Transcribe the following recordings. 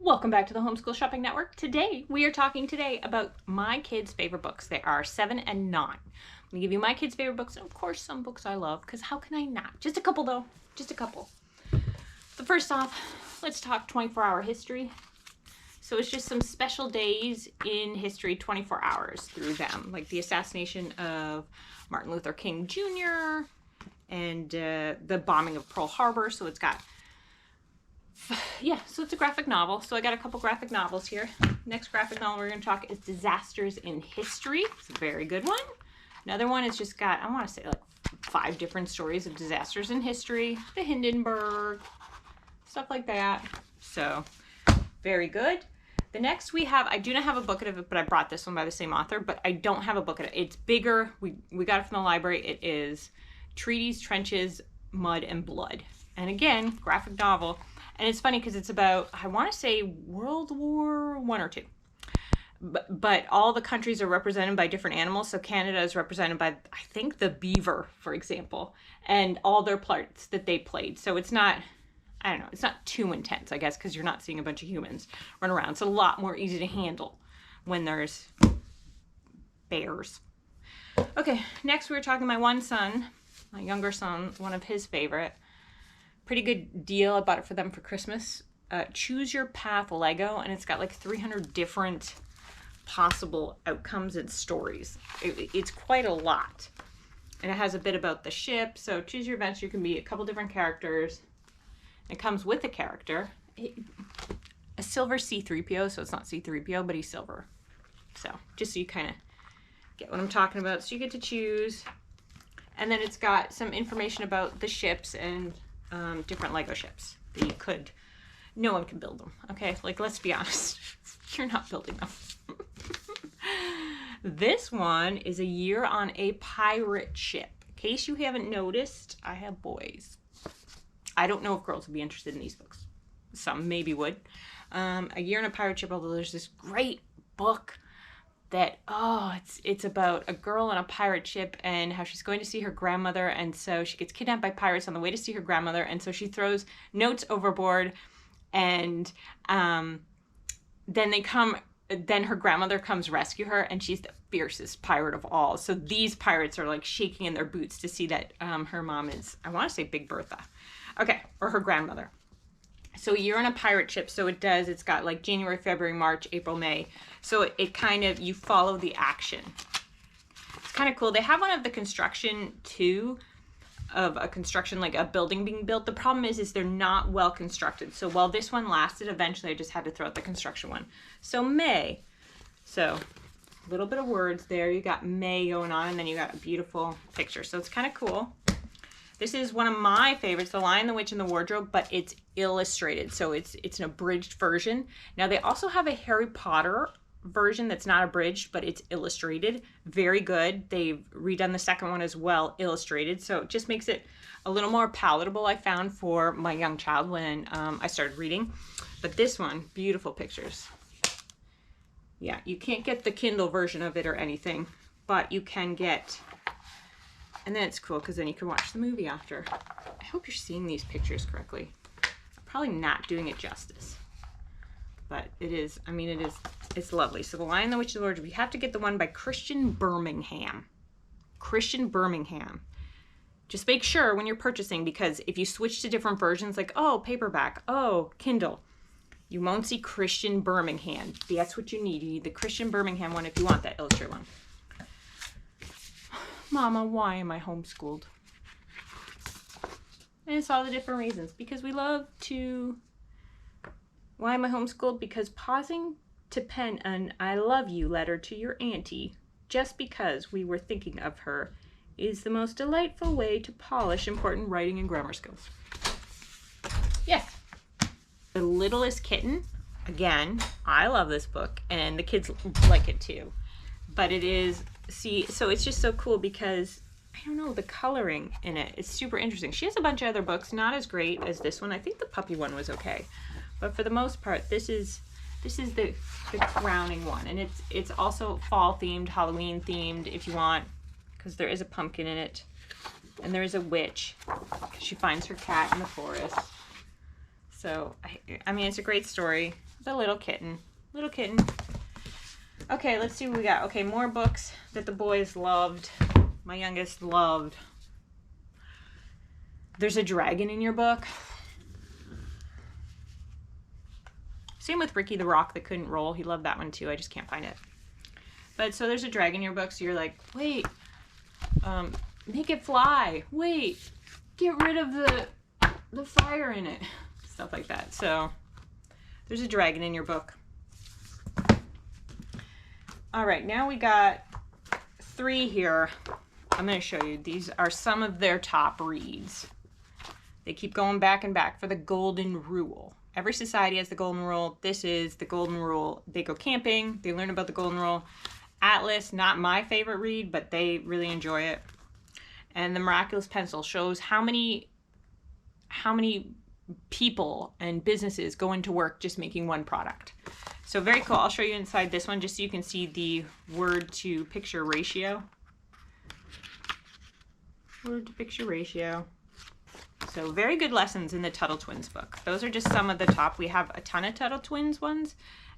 Welcome back to the Homeschool Shopping Network. Today, we are talking about my kids' favorite books. They are 7 and 9. I'm going to give you my kids' favorite books, and of course, some books I love, because how can I not? Just a couple, though. Just a couple. But first off, let's talk 24-hour history. So it's just some special days in history, 24 hours through them, like the assassination of Martin Luther King Jr. and the bombing of Pearl Harbor. So it's got so it's a graphic novel. So I got a couple graphic novels here. Next graphic novel we're going to talk is Disasters in History. It's a very good one. Another one is just got, I want to say like 5 different stories of disasters in history. The Hindenburg, stuff like that. So very good. The next we have, I do not have a book of it, but I brought this one by the same author, but I don't have a book of it. It's bigger. We got it from the library. It is Treaties, Trenches, Mud, and Blood. And again, graphic novel. And it's funny because it's about, I want to say World War I or II. But all the countries are represented by different animals. So Canada is represented by, I think, the beaver, for example, and all their parts that they played. So it's not, I don't know, it's not too intense, I guess, because you're not seeing a bunch of humans run around. It's a lot more easy to handle when there's bears. Okay, next we were talking my younger son, one of his favorite. Pretty good deal. I bought it for them for Christmas. Choose Your Path Lego, and it's got like 300 different possible outcomes and stories. It's quite a lot. And it has a bit about the ship. So choose your adventure. You can be a couple different characters. It comes with a character. A silver C-3PO, so it's not C-3PO, but he's silver. So just so you kind of get what I'm talking about. So you get to choose. And then it's got some information about the ships and different Lego ships that you could, no one can build them. Okay, like let's be honest, you're not building them. This one is A Year on a Pirate Ship. In case you haven't noticed, I have boys. I don't know if girls would be interested in these books. Some maybe would. A Year on a Pirate Ship, although there's this great book that, it's about a girl on a pirate ship and how she's going to see her grandmother, and so she gets kidnapped by pirates on the way to see her grandmother, and so she throws notes overboard, and then her grandmother comes rescue her, and she's the fiercest pirate of all. So these pirates are like shaking in their boots to see that her mom is, I want to say Big Bertha. Okay, or her grandmother. So A Year on a Pirate Ship, so it's got like January, February, March, April, May. So it kind of, you follow the action. It's kind of cool. They have one of the construction too, of a construction, like a building being built. The problem is they're not well constructed. So while this one lasted, eventually I just had to throw out the construction one. So May, so a little bit of words there. You got May going on, and then you got a beautiful picture. So it's kind of cool. This is one of my favorites, The Lion, the Witch, and the Wardrobe, but it's illustrated, so it's an abridged version. Now, they also have a Harry Potter version that's not abridged, but it's illustrated. Very good. They've redone the second one as well, illustrated, so it just makes it a little more palatable, I found, for my young child when I started reading. But this one, beautiful pictures. Yeah, you can't get the Kindle version of it or anything, but you can get... And then it's cool because then you can watch the movie after. I hope you're seeing these pictures correctly. I'm probably not doing it justice. But it is, it's lovely. So The Lion, the Witch, and the Wardrobe. You have to get the one by Christian Birmingham. Christian Birmingham. Just make sure when you're purchasing, because if you switch to different versions, like, paperback, Kindle, you won't see Christian Birmingham. That's what you need. You need the Christian Birmingham one if you want that illustrated one. Mama, why am I homeschooled? And it's all the different reasons. Because we love to... Why am I homeschooled? Because pausing to pen an I love you letter to your auntie, just because we were thinking of her, is the most delightful way to polish important writing and grammar skills. Yes. The Littlest Kitten. Again, I love this book, and the kids like it too. But it is... so it's just so cool because, I don't know, the coloring in it is super interesting. She has a bunch of other books, not as great as this one. I think the puppy one was okay. But for the most part, this is the crowning one. And it's also fall themed, Halloween themed if you want, because there is a pumpkin in it. And there is a witch. She finds her cat in the forest. So, I mean, it's a great story. The little kitten. Little kitten. Okay, let's see what we got. Okay, more books that the boys loved. My youngest loved. There's a dragon in your book. Same with Ricky the Rock that couldn't roll. He loved that one too. I just can't find it. But so there's a dragon in your book, so you're like, wait, make it fly. Wait, get rid of the fire in it. Stuff like that. So there's a dragon in your book. All right, now we got 3 here. I'm going to show you. These are some of their top reads. They keep going back and back for the golden rule. Every society has the golden rule. This is the golden rule. They go camping. They learn about the golden rule. Atlas, not my favorite read, but they really enjoy it. And the miraculous pencil shows how many people and businesses go into work just making one product. So very cool. I'll show you inside this one just so you can see the word to picture ratio. Word to picture ratio. So very good lessons in the Tuttle Twins book. Those are just some of the top. We have a ton of Tuttle Twins ones,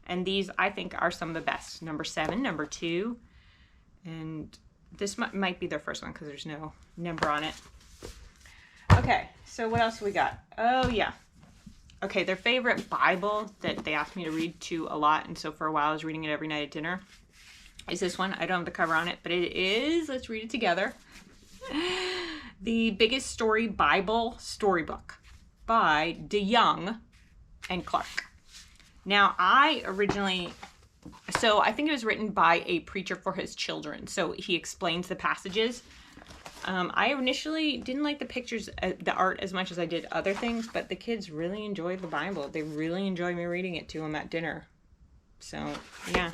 and these I think are some of the best. Number 7, number 2, and this might be their first one because there's no number on it. Okay, so what else we got? Oh yeah. Okay, their favorite Bible that they asked me to read to a lot, and so for a while I was reading it every night at dinner, is this one. I don't have the cover on it, but it is, let's read it together. The Biggest Story Bible Storybook by DeYoung and Clark. Now, I think it was written by a preacher for his children, so he explains the passages. I initially didn't like the pictures, the art as much as I did other things, but the kids really enjoyed the Bible. They really enjoyed me reading it to them at dinner. So, yeah.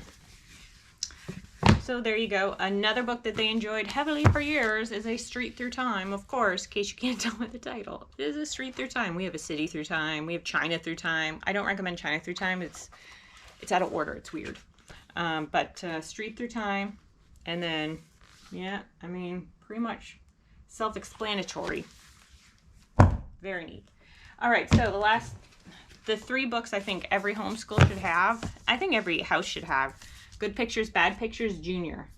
So there you go. Another book that they enjoyed heavily for years is A Street Through Time, of course, in case you can't tell by the title. It is A Street Through Time. We have A City Through Time. We have China Through Time. I don't recommend China Through Time. It's out of order. It's weird. But Street Through Time. And then, yeah, I mean, pretty much self-explanatory. Very neat. All right, so the 3 books I think every homeschool should have. I think every house should have. Good Pictures, Bad Pictures, Junior.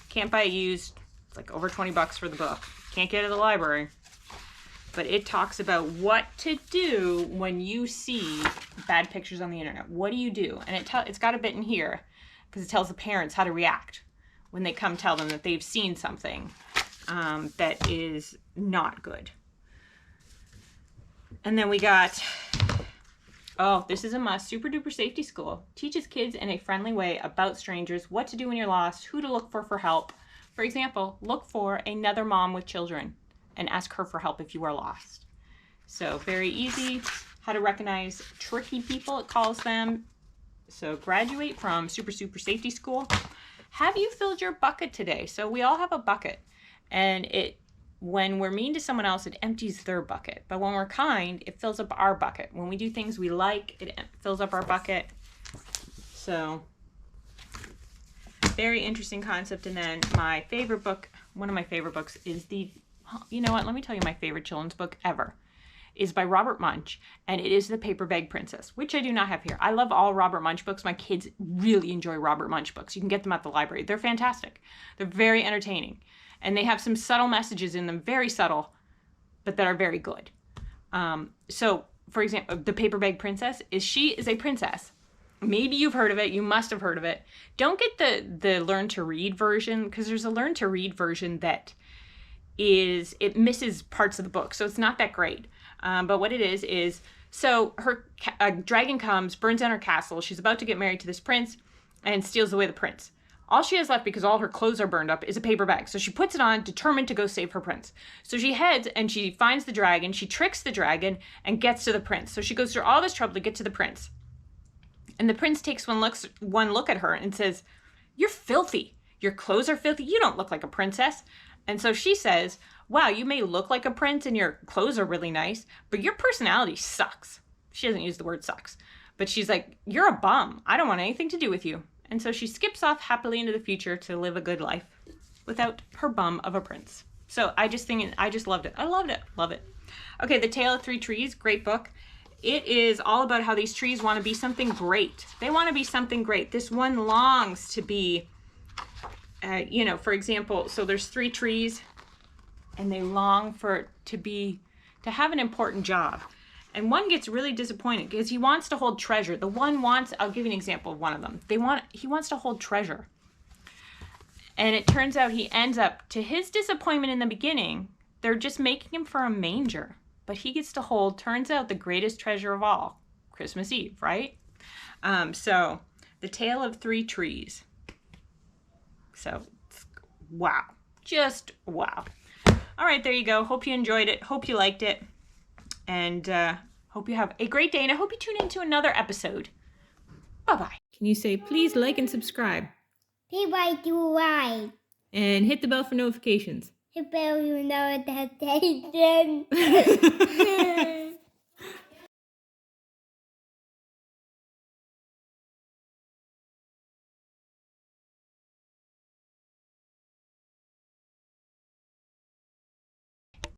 Can't buy it used. It's like over 20 bucks for the book. Can't get it at the library. But it talks about what to do when you see bad pictures on the internet. What do you do? And it's got a bit in here because it tells the parents how to react when they come tell them that they've seen something that is not good. And then we got, oh, this is a must. Super Duper Safety School. Teaches kids in a friendly way about strangers, what to do when you're lost, who to look for help. For example, look for another mom with children and ask her for help if you are lost. So very easy. How to recognize tricky people, it calls them. So graduate from Super Safety School. Have you filled your bucket today? So we all have a bucket, and when we're mean to someone else, it empties their bucket. But when we're kind, it fills up our bucket. When we do things we like, it fills up our bucket. So, very interesting concept. And then my favorite book, one of my favorite books is you know what, let me tell you my favorite children's book ever. Is by Robert Munsch, and it is The Paper Bag Princess, which I do not have here. I love all Robert Munsch books. My kids really enjoy Robert Munsch books. You can get them at the library. They're fantastic. They're very entertaining. And they have some subtle messages in them, very subtle, but that are very good. So, for example, The Paper Bag Princess she is a princess. Maybe you've heard of it. You must have heard of it. Don't get the Learn to Read version, because there's a Learn to Read version that it misses parts of the book, so it's not that great. But what it is so a dragon comes, burns down her castle. She's about to get married to this prince and steals away the prince. All she has left, because all her clothes are burned up, is a paper bag. So she puts it on, determined to go save her prince. So she heads and she finds the dragon. She tricks the dragon and gets to the prince. So she goes through all this trouble to get to the prince. And the prince takes one look at her and says, "You're filthy. Your clothes are filthy. You don't look like a princess." And so she says, "Wow, you may look like a prince and your clothes are really nice, but your personality sucks." She doesn't use the word sucks, but she's like, "You're a bum. I don't want anything to do with you." And so she skips off happily into the future to live a good life without her bum of a prince. So I just loved it. I loved it. Love it. Okay, The Tale of Three Trees, great book. It is all about how these trees want to be something great. They want to be something great. This one longs to be, you know, for example, so there's 3 trees and they long to have an important job. And one gets really disappointed because he wants to hold treasure. The one wants, I'll give you an example of one of them. He wants to hold treasure. And it turns out he ends up, to his disappointment in the beginning, they're just making him for a manger. But he gets to hold, turns out, the greatest treasure of all, Christmas Eve, right? So, The Tale of 3 Trees. So, wow. Just wow. All right, there you go. Hope you enjoyed it. Hope you liked it. And hope you have a great day. And I hope you tune into another episode. Bye-bye. Can you say, please like and subscribe? Please like to like. And hit the bell for notifications. Hit the bell for notifications.